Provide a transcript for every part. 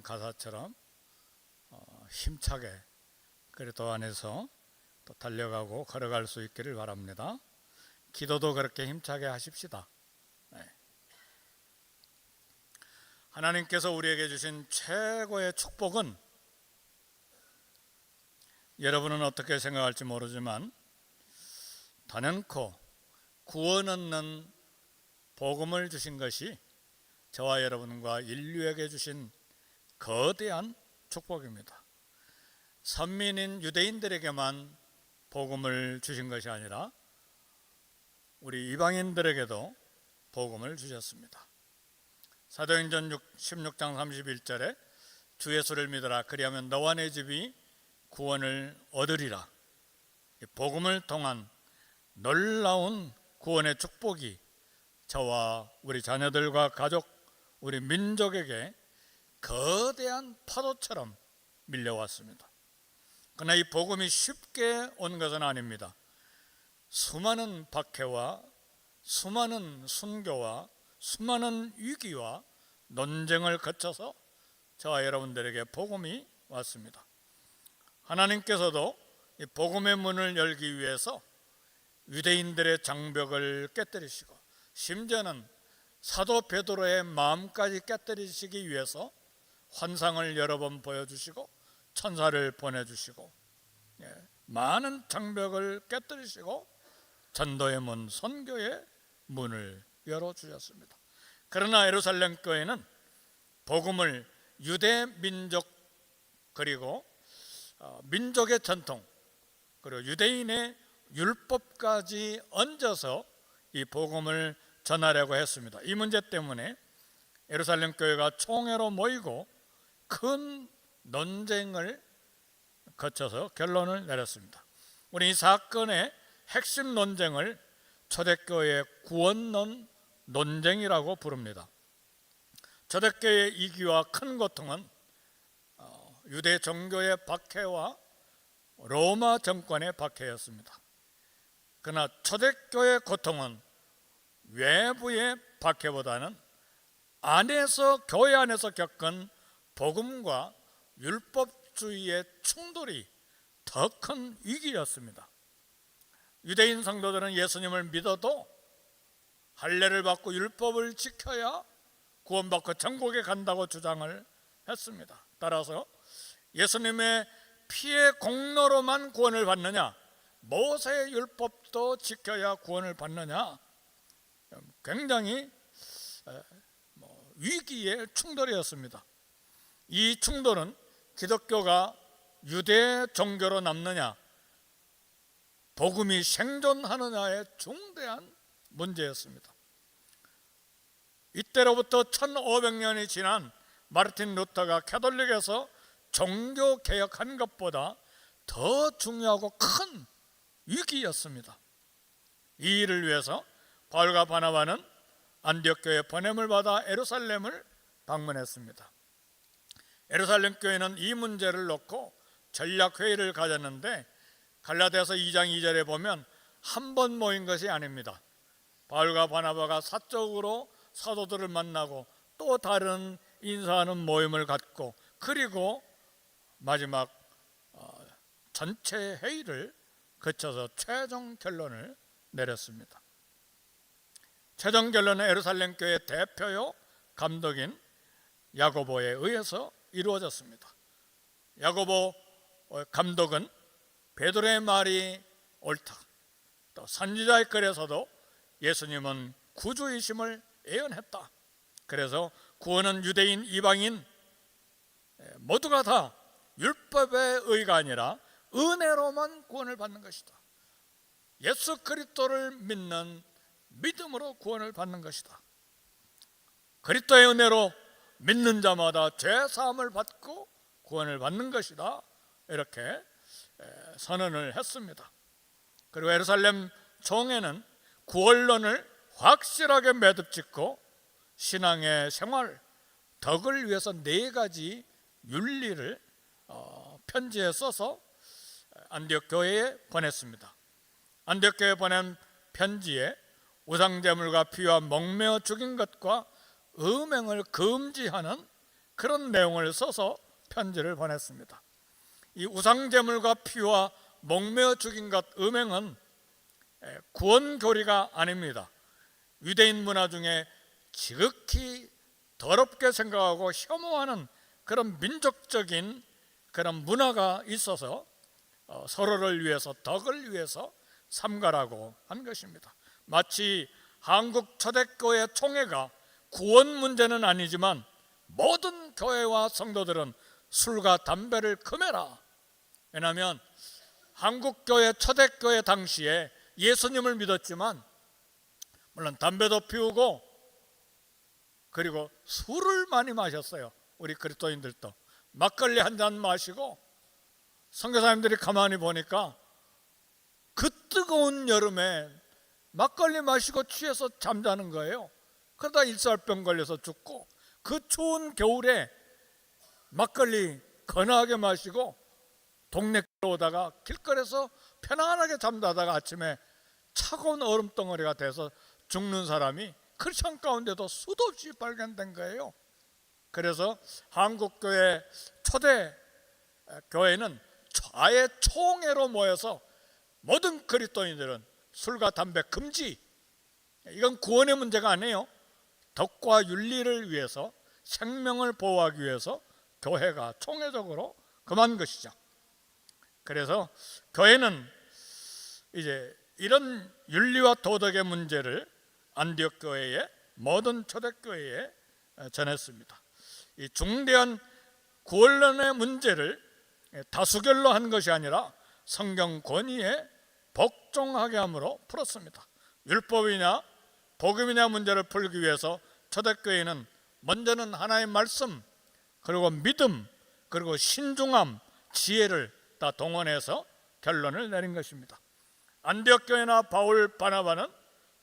가사처럼 힘차게 그리스도 안에서 또 달려가고 걸어갈 수 있기를 바랍니다. 기도도 그렇게 힘차게 하십시다. 하나님께서 우리에게 주신 최고의 축복은, 여러분은 어떻게 생각할지 모르지만, 단연코 구원 얻는 복음을 주신 것이 저와 여러분과 인류에게 주신 거대한 축복입니다. 선민인 유대인들에게만 복음을 주신 것이 아니라 우리 이방인들에게도 복음을 주셨습니다. 사도행전 16장 31절에 주 예수를 믿어라, 그리하면 너와 내 집이 구원을 얻으리라. 복음을 통한 놀라운 구원의 축복이 저와 우리 자녀들과 가족, 우리 민족에게 거대한 파도처럼 밀려왔습니다. 그러나 이 복음이 쉽게 온 것은 아닙니다. 수많은 박해와 수많은 순교와 수많은 위기와 논쟁을 거쳐서 저와 여러분들에게 복음이 왔습니다. 하나님께서도 이 복음의 문을 열기 위해서 유대인들의 장벽을 깨뜨리시고, 심지어는 사도 베드로의 마음까지 깨뜨리시기 위해서 환상을 여러 번 보여주시고 천사를 보내주시고 많은 장벽을 깨뜨리시고 전도의 문, 선교의 문을 열어주셨습니다. 그러나 예루살렘 교회는 복음을 유대 민족, 그리고 민족의 전통, 그리고 유대인의 율법까지 얹어서 이 복음을 전하려고 했습니다. 이 문제 때문에 예루살렘 교회가 총회로 모이고 큰 논쟁을 거쳐서 결론을 내렸습니다. 우리 이 사건의 핵심 논쟁을 초대교회의 구원론 논쟁이라고 부릅니다. 초대교회의 이기와 큰 고통은 유대 종교의 박해와 로마 정권의 박해였습니다. 그러나 초대교회의 고통은 외부의 박해보다는 교회 안에서 겪은 복음과 율법주의의 충돌이 더 큰 위기였습니다. 유대인 성도들은 예수님을 믿어도 할례를 받고 율법을 지켜야 구원받고 천국에 간다고 주장을 했습니다. 따라서 예수님의 피의 공로로만 구원을 받느냐, 모세의 율법도 지켜야 구원을 받느냐, 굉장히 위기의 충돌이었습니다. 이 충돌은 기독교가 유대 종교로 남느냐, 복음이 생존하느냐의 중대한 문제였습니다. 이때로부터 1500년이 지난 마르틴 루터가 캐톨릭에서 종교 개혁한 것보다 더 중요하고 큰 위기였습니다. 이 일을 위해서 바울과 바나바는 안디옥 교회의 보냄을 받아 예루살렘을 방문했습니다. 예루살렘 교회는 이 문제를 놓고 전략회의를 가졌는데, 갈라디아서 2장 2절에 보면 한 번 모인 것이 아닙니다. 바울과 바나바가 사적으로 사도들을 만나고 또 다른 인사하는 모임을 갖고, 그리고 마지막 전체 회의를 거쳐서 최종 결론을 내렸습니다. 최종 결론은 예루살렘 교회 대표요 감독인 야고보에 의해서 이루어졌습니다. 야고보 감독은 베드로의 말이 옳다, 또 선지자의 글에서도 예수님은 구주이심을 예언했다. 그래서 구원은 유대인, 이방인 모두가 다 율법의 의가 아니라 은혜로만 구원을 받는 것이다. 예수 그리스도를 믿는 믿음으로 구원을 받는 것이다. 그리스도의 은혜로 믿는 자마다 죄 사함을 받고 구원을 받는 것이다. 이렇게 선언을 했습니다. 그리고 예루살렘 총회는 구원론을 확실하게 매듭짓고 신앙의 생활, 덕을 위해서 4가지 윤리를 편지에 써서 안디옥 교회에 보냈습니다. 안디옥 교회에 보낸 편지에 우상제물과 피와 목매어 죽인 것과 음행을 금지하는 그런 내용을 써서 편지를 보냈습니다. 이 우상제물과 피와 목매어 죽인 것 음행은 구원교리가 아닙니다. 유대인 문화 중에 지극히 더럽게 생각하고 혐오하는 그런 민족적인 그런 문화가 있어서 서로를 위해서, 덕을 위해서 삼가라고 한 것입니다. 마치 한국 초대교회 총회가 구원 문제는 아니지만 모든 교회와 성도들은 술과 담배를 금해라. 왜냐하면 한국교회 초대교회 당시에 예수님을 믿었지만 물론 담배도 피우고 그리고 술을 많이 마셨어요. 우리 그리스도인들도 막걸리 한 잔 마시고, 선교사님들이 가만히 보니까 그 뜨거운 여름에 막걸리 마시고 취해서 잠자는 거예요. 그러다 일살병 걸려서 죽고, 그 추운 겨울에 막걸리 건하게 마시고 동네 오다가 길거리에서 편안하게 잠자다가 아침에 차가운 얼음덩어리가 돼서 죽는 사람이 크리스천 가운데도 수도 없이 발견된 거예요. 그래서 한국교회 초대 교회는 아예 총회로 모여서 모든 그리스도인들은 술과 담배 금지, 이건 구원의 문제가 아니에요. 덕과 윤리를 위해서, 생명을 보호하기 위해서 교회가 총회적으로 금한 것이죠. 그래서 교회는 이제 이런 윤리와 도덕의 문제를 안디옥 교회의 모든 초대교회에 전했습니다. 이 중대한 구원론의 문제를 다수결로 한 것이 아니라 성경 권위에 복종하게 함으로 풀었습니다. 율법이냐 복음이냐 문제를 풀기 위해서 초대교회는 먼저는 하나님의 말씀, 그리고 믿음, 그리고 신중함, 지혜를 다 동원해서 결론을 내린 것입니다. 안디옥 교회나 바울, 바나바는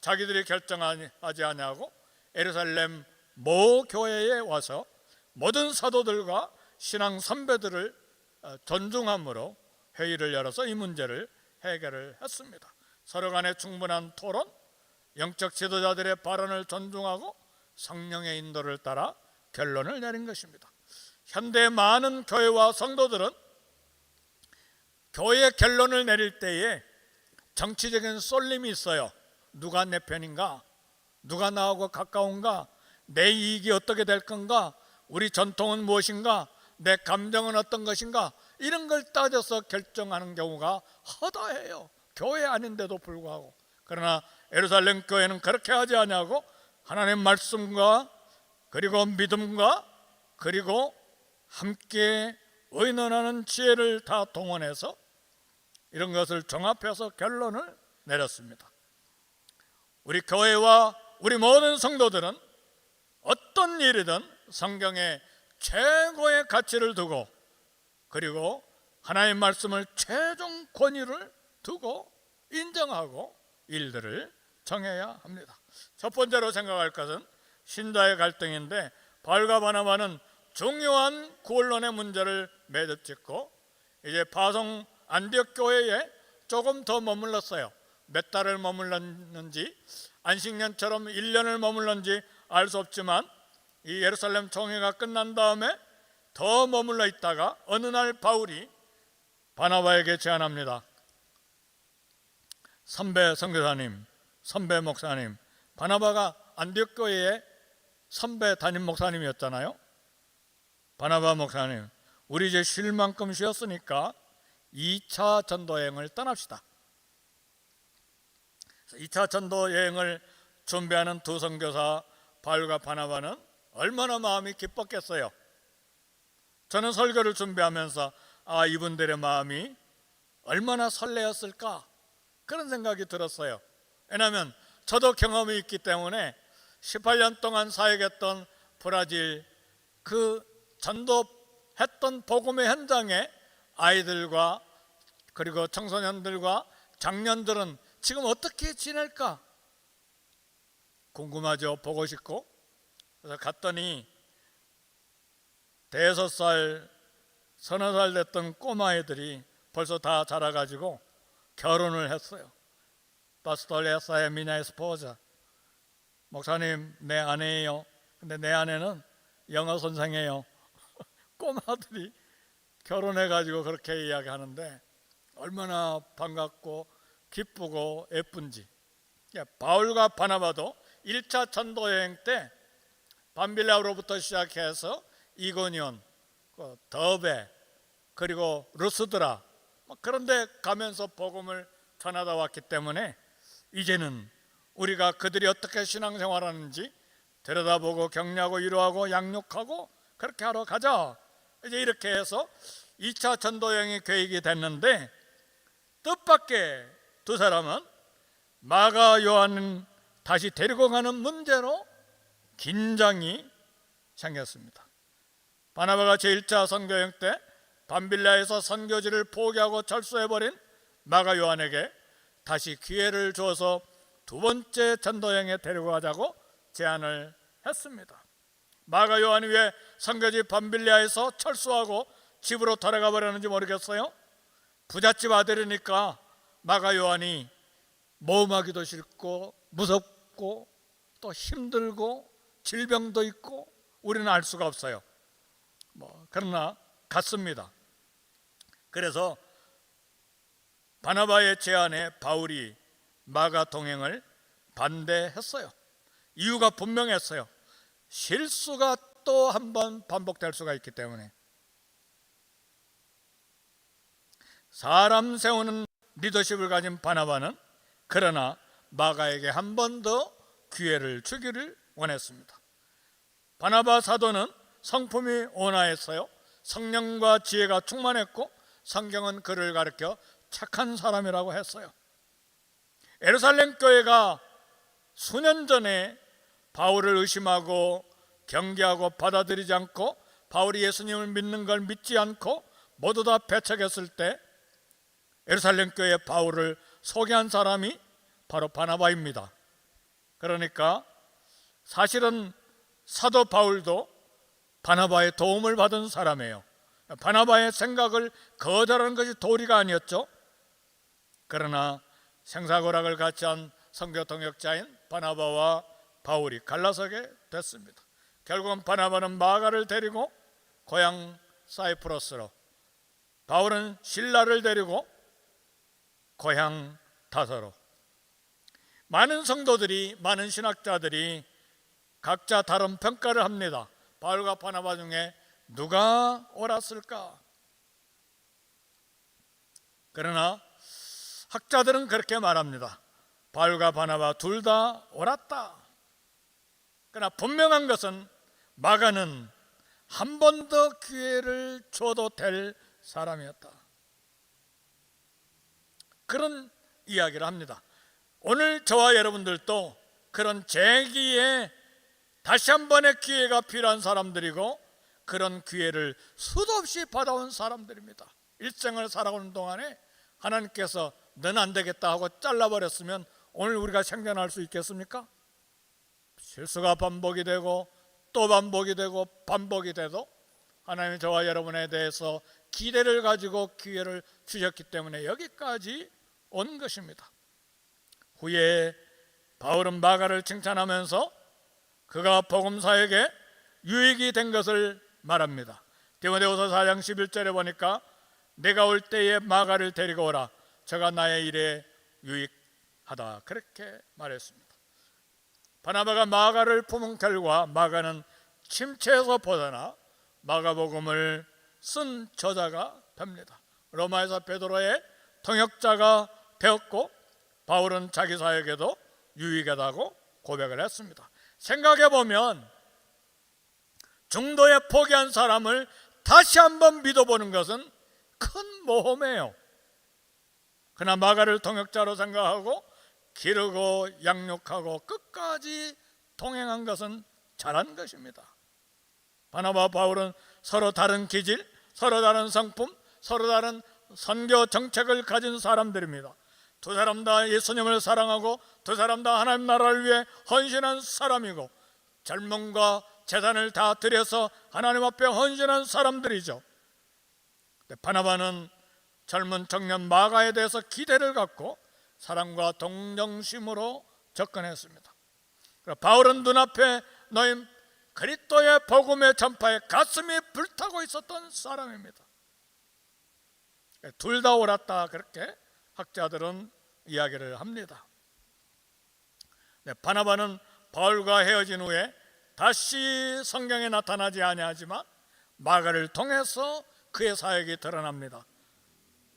자기들이 결정하지 아니하고 예루살렘 모 교회에 와서 모든 사도들과 신앙 선배들을 존중함으로 회의를 열어서 이 문제를 해결을 했습니다. 서로 간의 충분한 토론, 영적 지도자들의 발언을 존중하고 성령의 인도를 따라 결론을 내린 것입니다. 현대 많은 교회와 성도들은 교회의 결론을 내릴 때에 정치적인 쏠림이 있어요. 누가 내 편인가? 누가 나하고 가까운가? 내 이익이 어떻게 될 건가? 우리 전통은 무엇인가? 내 감정은 어떤 것인가? 이런 걸 따져서 결정하는 경우가 허다해요. 교회 아닌데도 불구하고. 그러나 예루살렘 교회는 그렇게 하지 아니하고 하나님의 말씀과 그리고 믿음과 그리고 함께 의논하는 지혜를 다 동원해서 이런 것을 종합해서 결론을 내렸습니다. 우리 교회와 우리 모든 성도들은 어떤 일이든 성경에 최고의 가치를 두고 그리고 하나님의 말씀을 최종 권위를 두고 인정하고 일들을 정해야 합니다. 첫 번째로 생각할 것은 신자의 갈등인데, 바울과 바나바는 중요한 구원론의 문제를 매듭짓고 이제 파송 안디옥 교회에 조금 더 머물렀어요. 몇 달을 머물렀는지, 안식년처럼 1년을 머물렀는지 알 수 없지만 이 예루살렘 총회가 끝난 다음에 더 머물러 있다가 어느 날 바울이 바나바에게 제안합니다. 선배 선교사님, 선배 목사님, 바나바가 안디옥 교회의 선배 담임 목사님이었잖아요. 바나바 목사님, 우리 이제 쉴 만큼 쉬었으니까 2차 전도 여행을 떠납시다. 2차 전도 여행을 준비하는 두 선교사 바울과 바나바는 얼마나 마음이 기뻤겠어요. 저는 설교를 준비하면서 이분들의 마음이 얼마나 설레었을까, 그런 생각이 들었어요. 왜냐하면 저도 경험이 있기 때문에 18년 동안 사역했던 브라질 그 전도했던 복음의 현장에 아이들과 그리고 청소년들과 장년들은 지금 어떻게 지낼까 궁금하죠. 보고 싶고. 그래서 갔더니 5살, 30살 됐던 꼬마애들이 벌써 다 자라가지고 결혼을 했어요. Pastor, essa é minha esposa. 목사님, 내 아내예요. 근데 내 아내는 영어 선생이에요. 꼬마들이 결혼해가지고 그렇게 이야기하는데 얼마나 반갑고 기쁘고 예쁜지. 바울과 바나바도 1차 전도 여행 때 밤빌라로부터 시작해서 이고니온, 더베, 그리고 루스드라 그런 데 가면서 복음을 전하다 왔기 때문에 이제는 우리가 그들이 어떻게 신앙생활하는지 들여다보고 격려하고 위로하고 양육하고 그렇게 하러 가자. 이제 이렇게 해서 2차 전도여행이 계획이 됐는데 뜻밖의 두 사람은 마가 요한을 다시 데리고 가는 문제로 긴장이 생겼습니다. 바나바가 제1차 선교여행 때 밤빌라에서 선교지를 포기하고 철수해버린 마가 요한에게 다시 기회를 주어서 두 번째 전도여행에 데리고 가자고 제안을 했습니다. 마가 요한이 왜 선교지 밤빌라에서 철수하고 집으로 돌아가 버렸는지 모르겠어요. 부잣집 아들이니까 마가 요한이 모험하기도 싫고 무섭고 또 힘들고 질병도 있고 우리는 알 수가 없어요. 그러나 갔습니다. 그래서 바나바의 제안에 바울이 마가 동행을 반대했어요. 이유가 분명했어요. 실수가 또 한 번 반복될 수가 있기 때문에. 사람 세우는 리더십을 가진 바나바는 그러나 마가에게 한 번 더 기회를 주기를 원했습니다. 바나바 사도는 성품이 온화했어요. 성령과 지혜가 충만했고 성경은 그를 가리켜 착한 사람이라고 했어요. 예루살렘 교회가 수년 전에 바울을 의심하고 경계하고 받아들이지 않고 바울이 예수님을 믿는 걸 믿지 않고 모두 다 배척했을 때 예루살렘 교회에 바울을 소개한 사람이 바로 바나바입니다. 그러니까 사실은 사도 바울도 바나바의 도움을 받은 사람이에요. 바나바의 생각을 거절하는 것이 도리가 아니었죠. 그러나 생사고락을 같이 한 선교 동역자인 바나바와 바울이 갈라서게 됐습니다. 결국은 바나바는 마가를 데리고 고향 사이프러스로, 바울은 실라를 데리고 고향 다서로. 많은 성도들이, 많은 신학자들이 각자 다른 평가를 합니다. 바울과 바나바 중에 누가 옳았을까? 그러나 학자들은 그렇게 말합니다. 바울과 바나바 둘 다 옳았다. 그러나 분명한 것은 마가는 한 번 더 기회를 줘도 될 사람이었다. 그런 이야기를 합니다. 오늘 저와 여러분들도 그런 재기에 다시 한 번의 기회가 필요한 사람들이고 그런 기회를 수도 없이 받아온 사람들입니다. 일생을 살아오는 동안에 하나님께서 너는 안 되겠다 하고 잘라버렸으면 오늘 우리가 생존할 수 있겠습니까? 실수가 반복이 되고 또 반복이 되고 반복이 돼도 하나님이 저와 여러분에 대해서 기대를 가지고 기회를 주셨기 때문에 여기까지 온 것입니다. 후에 바울은 마가를 칭찬하면서 그가 복음사에게 유익이 된 것을 말합니다. 디모데후서 4장 11절에 보니까 내가 올 때에 마가를 데리고 오라. 저가 나의 일에 유익하다. 그렇게 말했습니다. 바나바가 마가를 품은 결과 마가는 침체에서 벗어나 마가복음을 쓴 저자가 됩니다. 로마에서 베드로의 통역자가 되었고 바울은 자기 사역에도 유익하다고 고백을 했습니다. 생각해보면 중도에 포기한 사람을 다시 한번 믿어보는 것은 큰 모험이에요. 그러나 마가를 통역자로 생각하고 기르고 양육하고 끝까지 동행한 것은 잘한 것입니다. 바나바와 바울은 서로 다른 기질, 서로 다른 성품, 서로 다른 선교 정책을 가진 사람들입니다. 두 사람 다 예수님을 사랑하고 두 사람 다 하나님 나라를 위해 헌신한 사람이고 젊음과 재산을 다 들여서 하나님 앞에 헌신한 사람들이죠. 바나바는 젊은 청년 마가에 대해서 기대를 갖고 사랑과 동정심으로 접근했습니다. 바울은 눈앞에 놓인 그리스도의 복음의 전파에 가슴이 불타고 있었던 사람입니다. 둘 다 옳았다, 그렇게 학자들은 이야기를 합니다. 바나바는 바울과 헤어진 후에 다시 성경에 나타나지 아니하지만 마가를 통해서 그의 사역이 드러납니다.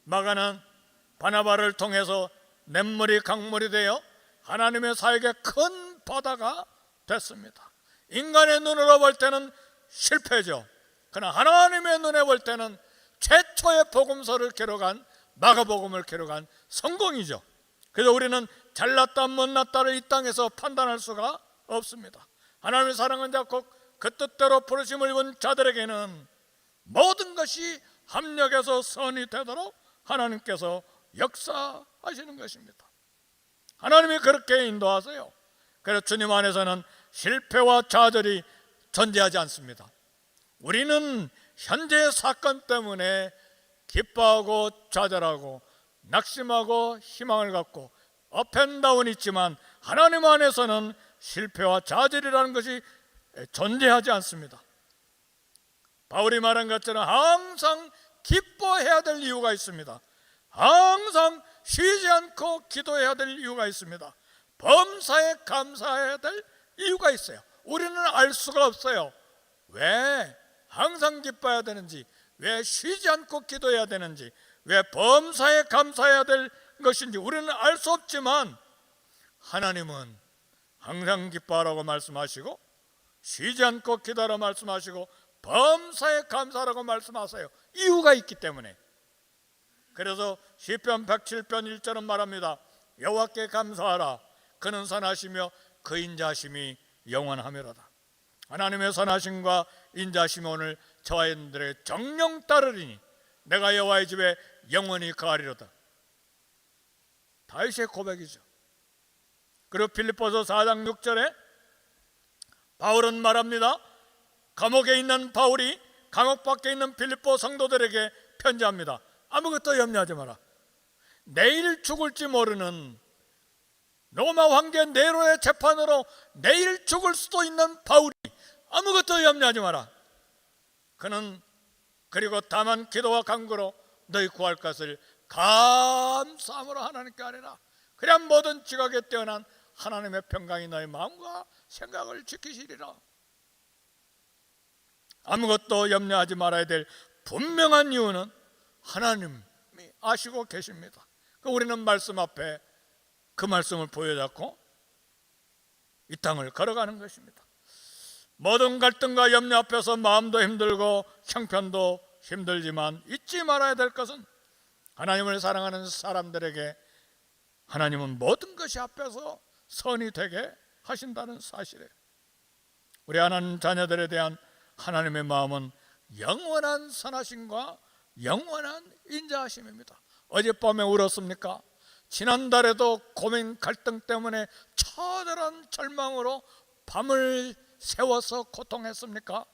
마가는 바나바를 통해서 냇물이 강물이 되어 하나님의 사역의 큰 바다가 됐습니다. 인간의 눈으로 볼 때는 실패죠. 그러나 하나님의 눈에 볼 때는 최초의 복음서를 기록한 마가복음을 기록한 성공이죠. 그래서 우리는 잘났다 못났다를 이 땅에서 판단할 수가 없습니다. 하나님의 사랑은 자꾸 그 뜻대로 부르심을 입은 자들에게는 모든 것이 합력해서 선이 되도록 하나님께서 역사하시는 것입니다. 하나님이 그렇게 인도하세요. 그래서 주님 안에서는 실패와 좌절이 존재하지 않습니다. 우리는 현재의 사건 때문에 기뻐하고 좌절하고 낙심하고 희망을 갖고 업앤다운이 있지만 하나님 안에서는 실패와 좌절이라는 것이 존재하지 않습니다. 바울이 말한 것처럼 항상 기뻐해야 될 이유가 있습니다. 항상 쉬지 않고 기도해야 될 이유가 있습니다. 범사에 감사해야 될 이유가 있어요. 우리는 알 수가 없어요. 왜 항상 기뻐해야 되는지, 왜 쉬지 않고 기도해야 되는지, 왜 범사에 감사해야 될 것인지 우리는 알 수 없지만 하나님은 항상 기뻐하라고 말씀하시고 쉬지 않고 기도하라 말씀하시고 범사에 감사하라고 말씀하세요. 이유가 있기 때문에. 그래서 시편 107편 1절은 말합니다. 여호와께 감사하라. 그는 선하시며 그 인자하심이 영원하미로다. 하나님의 선하심과 인자하심이 오늘 저와 여러분들의 정령 따르리니 내가 여호와의 집에 영원히 거하리로다. 다윗의 고백이죠. 그리고 빌립보서 4장 6절에 바울은 말합니다. 감옥에 있는 바울이 감옥 밖에 있는 빌립보 성도들에게 편지합니다. 아무것도 염려하지 마라. 내일 죽을지 모르는 로마 황제 네로의 재판으로 내일 죽을 수도 있는 바울이 아무것도 염려하지 마라. 그는 그리고 다만 기도와 간구로 너희 구할 것을 감사함으로 하나님께 아뢰라. 그래야 모든 지각에 뛰어난 하나님의 평강이 너희 마음과 생각을 지키시리라. 아무것도 염려하지 말아야 될 분명한 이유는 하나님이 아시고 계십니다. 우리는 말씀 앞에 그 말씀을 보여잡고 이 땅을 걸어가는 것입니다. 모든 갈등과 염려 앞에서 마음도 힘들고 형편도 힘들지만 잊지 말아야 될 것은 하나님을 사랑하는 사람들에게 하나님은 모든 것이 앞에서 선이 되게 하신다는 사실이에요. 우리 하나님 자녀들에 대한 하나님의 마음은 영원한 선하심과 영원한 인자하심입니다. 어젯밤에 울었습니까? 지난달에도 고민 갈등 때문에 처절한 절망으로 밤을 새워서 고통했습니까?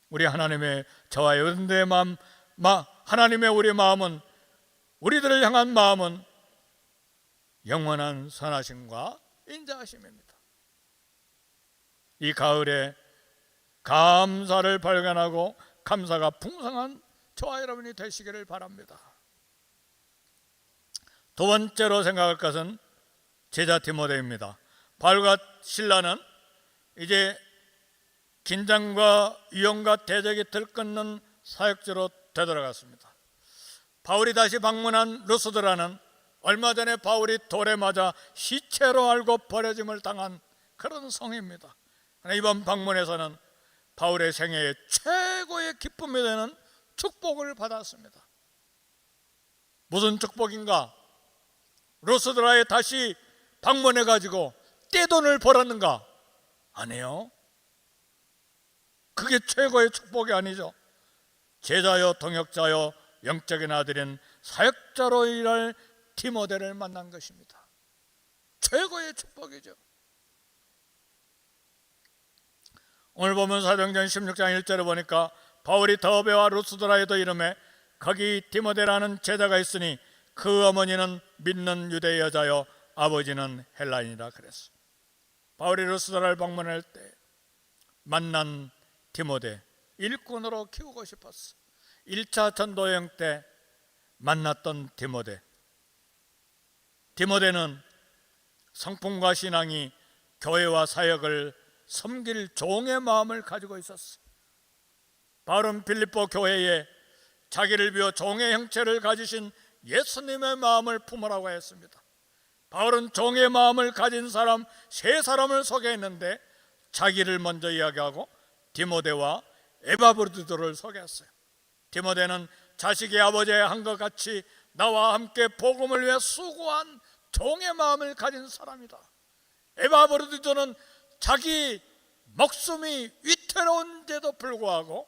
우리 하나님의 저와 여러분들의 마음, 하나님의 우리 마음은, 우리들을 향한 마음은 영원한 선하심과 인자하심입니다. 이 가을에 감사를 발견하고 감사가 풍성한 저와 여러분이 되시기를 바랍니다. 두 번째로 생각할 것은 제자 디모데입니다. 바울과 실라는 이제 긴장과 위험과 대적이 들끓는 사역지로 되돌아갔습니다. 바울이 다시 방문한 루스드라는 얼마 전에 바울이 돌에 맞아 시체로 알고 버려짐을 당한 그런 성입니다. 이번 방문에서는 바울의 생애의 최고의 기쁨이 되는 축복을 받았습니다. 무슨 축복인가? 루스드라에 다시 방문해가지고 떼돈을 벌었는가? 아니에요. 그게 최고의 축복이 아니죠. 제자요 동역자요 영적인 아들인 사역자로 일할 디모데를 만난 것입니다. 최고의 축복이죠. 오늘 보면 사도행전 16장 1절에 보니까 바울이 더베와 루스드라에도 이름에 거기 디모데라는 제자가 있으니 그 어머니는 믿는 유대 여자요 아버지는 헬라인이라 그랬어. 바울이 루스드라를 방문할 때 만난 디모데, 일꾼으로 키우고 싶었어. 1차 전도여행 때 만났던 디모데. 디모데는 성품과 신앙이 교회와 사역을 섬길 종의 마음을 가지고 있었어. 바울은 빌립보 교회에 자기를 비워 종의 형체를 가지신 예수님의 마음을 품으라고 했습니다. 바울은 종의 마음을 가진 사람 세 사람을 소개했는데 자기를 먼저 이야기하고 디모데와 에바브로디도를 소개했어요. 디모데는 자식이 아버지의 한것 같이 나와 함께 복음을 위해 수고한 종의 마음을 가진 사람이다. 에바브로디도는 자기 목숨이 위태로운데도 불구하고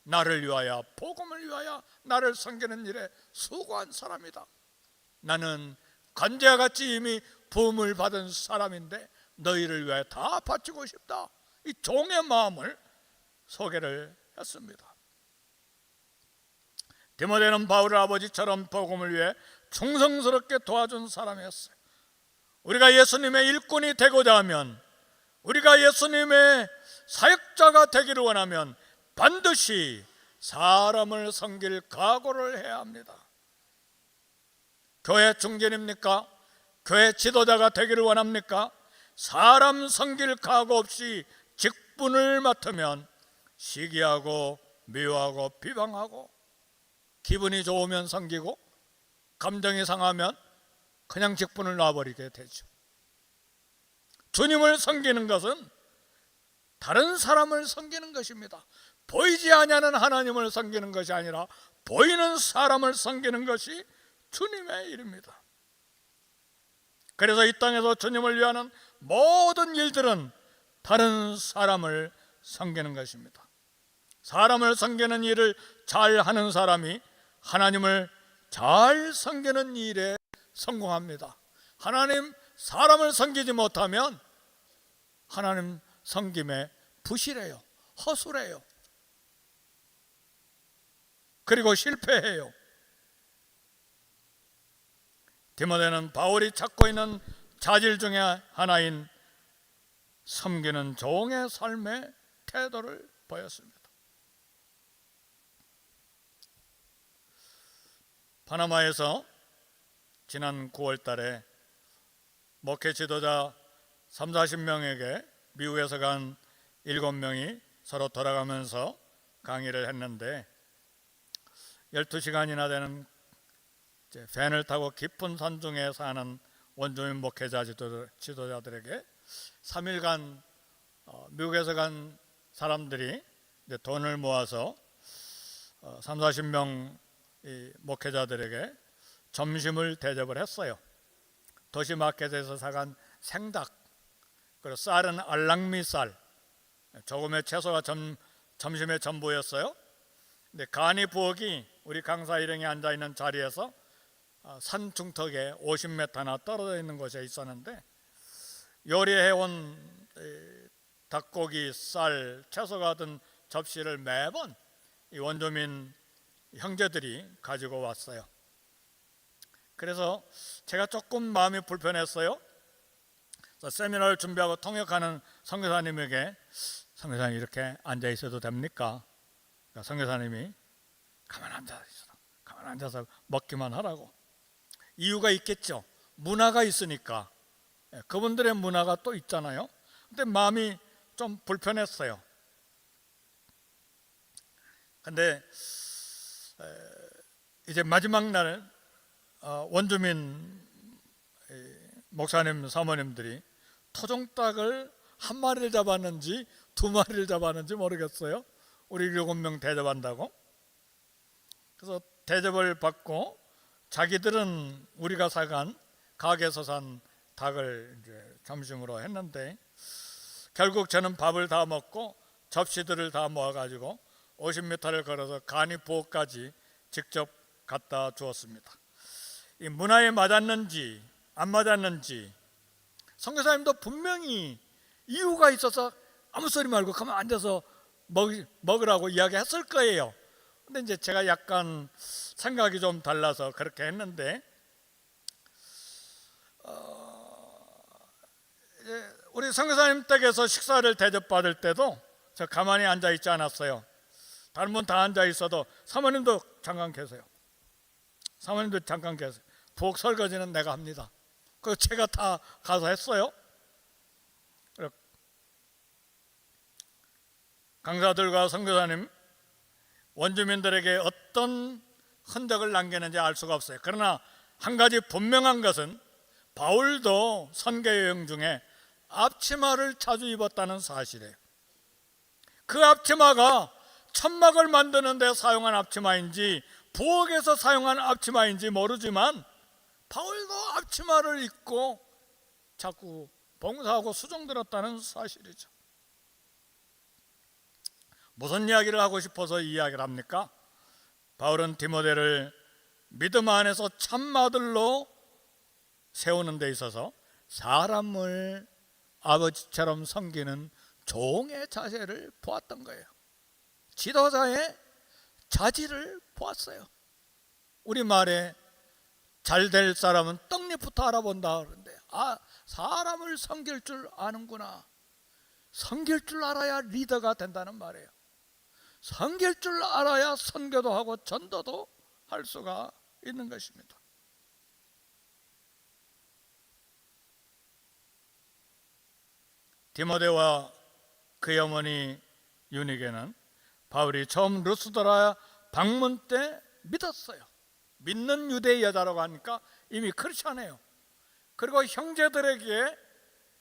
나를 위하여, 복음을 위하여 나를 섬기는 일에 수고한 사람이다. 나는 관제와 같이 이미 부음을 받은 사람인데 너희를 위하여 다 바치고 싶다. 이 종의 마음을 소개를 했습니다. 디모데는 바울의 아버지처럼 복음을 위해 충성스럽게 도와준 사람이었어요. 우리가 예수님의 일꾼이 되고자 하면, 우리가 예수님의 사역자가 되기를 원하면 반드시 사람을 섬길 각오를 해야 합니다. 교회 중진입니까? 교회 지도자가 되기를 원합니까? 사람 섬길 각오 없이 직분을 맡으면 시기하고 미워하고 비방하고, 기분이 좋으면 섬기고 감정이 상하면 그냥 직분을 놔버리게 되죠. 주님을 섬기는 것은 다른 사람을 섬기는 것입니다. 보이지 아니하는 하나님을 섬기는 것이 아니라 보이는 사람을 섬기는 것이 주님의 일입니다. 그래서 이 땅에서 주님을 위하는 모든 일들은 다른 사람을 섬기는 것입니다. 사람을 섬기는 일을 잘 하는 사람이 하나님을 잘 섬기는 일에 성공합니다. 하나님, 사람을 섬기지 못하면 하나님 섬김에 부실해요. 허술해요. 그리고 실패해요. 디모데는 바울이 찾고 있는 자질 중에 하나인 섬기는 종의 삶의 태도를 보였습니다. 파나마에서 지난 9월 달에 목회 지도자 30-40명에게 미국에서 간 7명이 서로 돌아가면서 강의를 했는데 12시간이나 되는 밴을 타고 깊은 산중에 사는 원주민 목회자 지도자들에게 3일간 미국에서 간 사람들이 돈을 모아서 30-40명 목회자들에게 점심을 대접을 했어요. 도시마켓에서 사간 생닭, 그리고 쌀은 알랑미쌀, 조금의 채소가 점심의 전부였어요. 근데 간이 부엌이 우리 강사 일행이 앉아있는 자리에서 산 중턱에 50m나 떨어져 있는 곳에 있었는데 요리해온 닭고기, 쌀, 채소가 든 접시를 매번 이 원주민 형제들이 가지고 왔어요. 그래서 제가 조금 마음이 불편했어요. 세미나를 준비하고 통역하는 선교사님에게 선교사님 이렇게 앉아 있어도 됩니까? 그러니까 선교사님이 가만 앉아서 먹기만 하라고. 이유가 있겠죠. 문화가 있으니까. 그분들의 문화가 또 있잖아요. 근데 마음이 좀 불편했어요. 근데 이제 마지막 날 원주민 목사님 사모님들이 토종닭을 한 마리를 잡았는지 2마리를 잡았는지 모르겠어요. 우리 7명 대접한다고. 그래서 대접을 받고 자기들은 우리가 사간 가게에서 산 닭을 이제 점심으로 했는데 결국 저는 밥을 다 먹고 접시들을 다 모아가지고 50m를 걸어서 간이 부엌까지 직접 갖다 주었습니다. 이 문화에 맞았는지 안 맞았는지 선교사님도 분명히 이유가 있어서 아무 소리 말고 가만 앉아서 먹으라고 이야기했을 거예요. 근데 이제 제가 약간 생각이 좀 달라서 그렇게 했는데 우리 선교사님 댁에서 식사를 대접받을 때도 저 가만히 앉아 있지 않았어요. 다른 분 다 앉아 있어도 사모님도 잠깐 계세요. 사모님도 잠깐 계세요. 부엌 설거지는 내가 합니다. 그 제가 다 가서 했어요. 강사들과 선교사님, 원주민들에게 어떤 흔적을 남기는지 알 수가 없어요. 그러나 한 가지 분명한 것은 바울도 선교 여행 중에 앞치마를 자주 입었다는 사실이에요. 그 앞치마가 천막을 만드는 데 사용한 앞치마인지 부엌에서 사용한 앞치마인지 모르지만 바울도 앞치마를 입고 자꾸 봉사하고 수종 들었다는 사실이죠. 무슨 이야기를 하고 싶어서 이 이야기를 합니까? 바울은 디모데를 믿음 안에서 참아들로 세우는 데 있어서 사람을 아버지처럼 섬기는 종의 자세를 보았던 거예요. 지도자의 자질을 보았어요. 우리말에 잘 될 사람은 떡잎부터 알아본다 그러는데, 사람을 섬길 줄 아는구나. 섬길 줄 알아야 리더가 된다는 말이에요. 섬길 줄 알아야 선교도 하고 전도도 할 수가 있는 것입니다. 디모데와 그의 어머니 유니게는 바울이 처음 루스드라 방문 때 믿었어요. 믿는 유대 여자라고 하니까 이미 크리스찬이에요. 그리고 형제들에게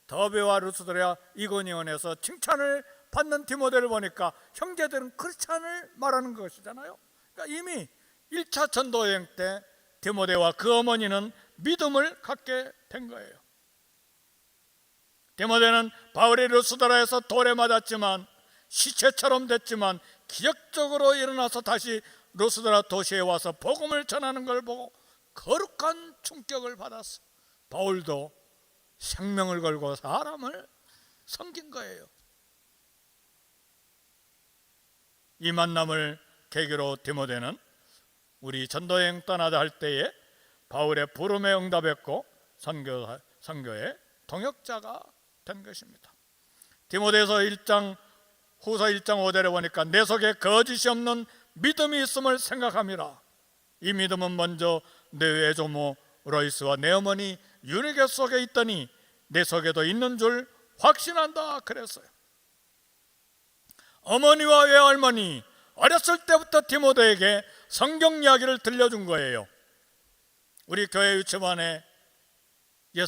더베와 루스드라 이고니온에서 칭찬을 받는 디모데를 보니까 형제들은 크리스찬을 말하는 것이잖아요. 그러니까 이미 1차 전도여행 때 디모데와 그 어머니는 믿음을 갖게 된 거예요. 디모데는 바울이 루스드라에서 돌에 맞았지만 시체처럼 됐지만 기적적으로 일어나서 다시 루스드라 도시에 와서 복음을 전하는 걸 보고 거룩한 충격을 받았어. 바울도 생명을 걸고 사람을 섬긴 거예요. 이 만남을 계기로 디모데는 우리 전도여행 떠나자 할 때에 바울의 부름에 응답했고 선교의 동역자가 된 것입니다. 디모데서 1장 후서 1장 5절에 보니까 내 속에 거짓이 없는 믿음이 있음을 생각함이라. 이 믿음은 먼저 내 외조모 로이스와 내 어머니 유니게 속에 있더니 내 속에도 있는 줄 확신한다 그랬어요. 어머니와 외할머니 어렸을 때부터 디모데에게 성경 이야기를 들려준 거예요. 우리 교회 유치원에 6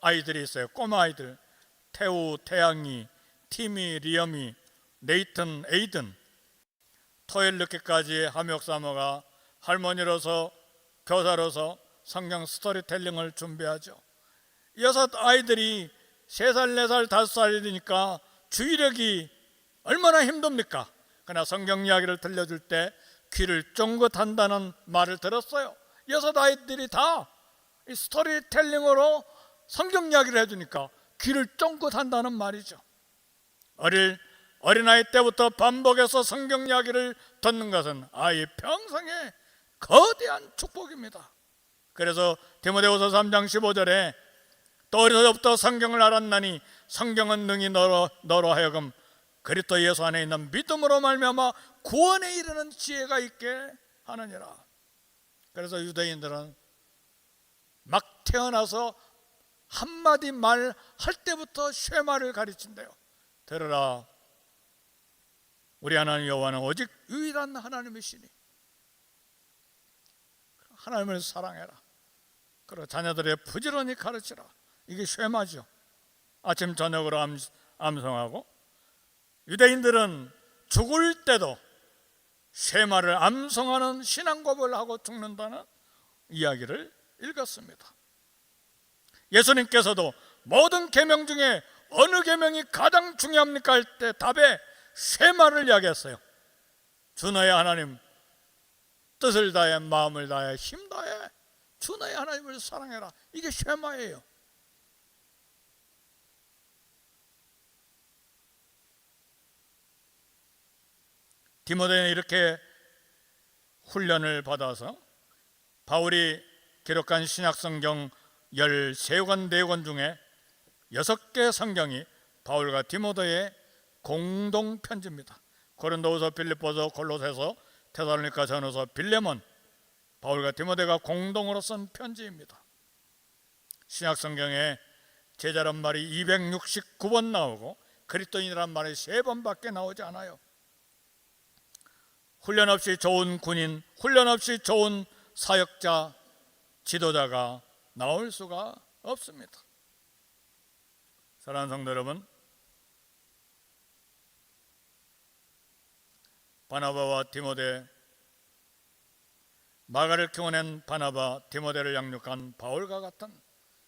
아이들이 있어요. 꼬마 아이들. 태우, 태양이, 티미, 리엄이, 네이튼, 에이든. 토요일 늦게까지 함역사모가 할머니로서 교사로서 성경 스토리텔링을 준비하죠. 6 아이들이 3살, 4살, 5살이니까 주의력이 얼마나 힘듭니까? 그러나 성경 이야기를 들려줄 때 귀를 쫑긋한다는 말을 들었어요. 6 아이들이 다 이 스토리텔링으로 성경 이야기를 해주니까 귀를 쫑긋한다는 말이죠. 어린아이 때부터 반복해서 성경 이야기를 듣는 것은 아이 평생의 거대한 축복입니다. 그래서 디모데후서 3장 15절에 또 어려서부터 성경을 알았나니 성경은 능히 너로 하여금 그리스도 예수 안에 있는 믿음으로 말미암아 구원에 이르는 지혜가 있게 하느니라. 그래서 유대인들은 막 태어나서 한마디 말 할 때부터 쉐마를 가르친대요. 들으라, 우리 하나님 여호와는 오직 유일한 하나님이시니 하나님을 사랑해라. 그리고 자녀들의 부지런히 가르치라. 이게 쉐마죠. 아침 저녁으로 암송하고, 유대인들은 죽을 때도 쉐마를 암송하는 신앙고백을 하고 죽는다는 이야기를 읽었습니다. 예수님께서도 모든 계명 중에 어느 계명이 가장 중요합니까 할 때 답에 쉐마를 이야기했어요. 주 너의 하나님 뜻을 다해 마음을 다해 힘 다해 주 너의 하나님을 사랑해라. 이게 쉐마예요. 디모데는 이렇게 훈련을 받아서 바울이 기록한 신약성경 13권 내권 중에 6개 성경이 바울과 디모데의 공동 편지입니다. 고린도후서, 빌립보서, 골로새서, 데살로니가 전후서, 빌레몬, 바울과 디모데가 공동으로 쓴 편지입니다. 신약 성경에 제자란 말이 269번 나오고 그리스도인이란 말이 3번밖에 나오지 않아요. 훈련 없이 좋은 군인, 훈련 없이 좋은 사역자, 지도자가 나올 수가 없습니다. 사랑하는 성도 여러분, 바나바와 디모데, 마가를 키워낸 바나바, 디모데를 양육한 바울과 같은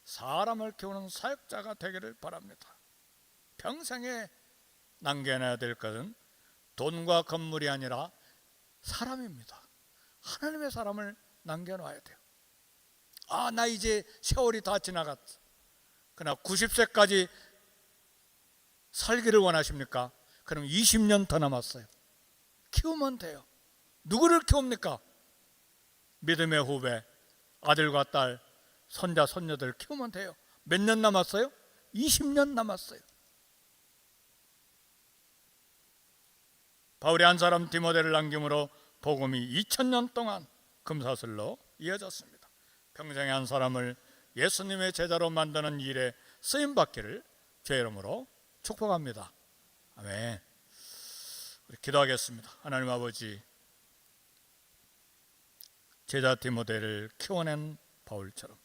사람을 키우는 사역자가 되기를 바랍니다. 평생에 남겨놔야 될 것은 돈과 건물이 아니라 사람입니다. 하나님의 사람을 남겨놔야 돼요. 나 이제 세월이 다 지나갔어. 그러나 90세까지 살기를 원하십니까? 그럼 20년 더 남았어요. 키우면 돼요. 누구를 키웁니까? 믿음의 후배, 아들과 딸, 손자, 손녀들 키우면 돼요. 몇 년 남았어요? 20년 남았어요. 바울이 한 사람 디모데를 남김으로 복음이 2000년 동안 금사슬로 이어졌습니다. 평생에 한 사람을 예수님의 제자로 만드는 일에 쓰임받기를 주의 이름으로 축복합니다. 아멘. 우리 기도하겠습니다. 하나님 아버지, 제자 디모데를 키워낸 바울처럼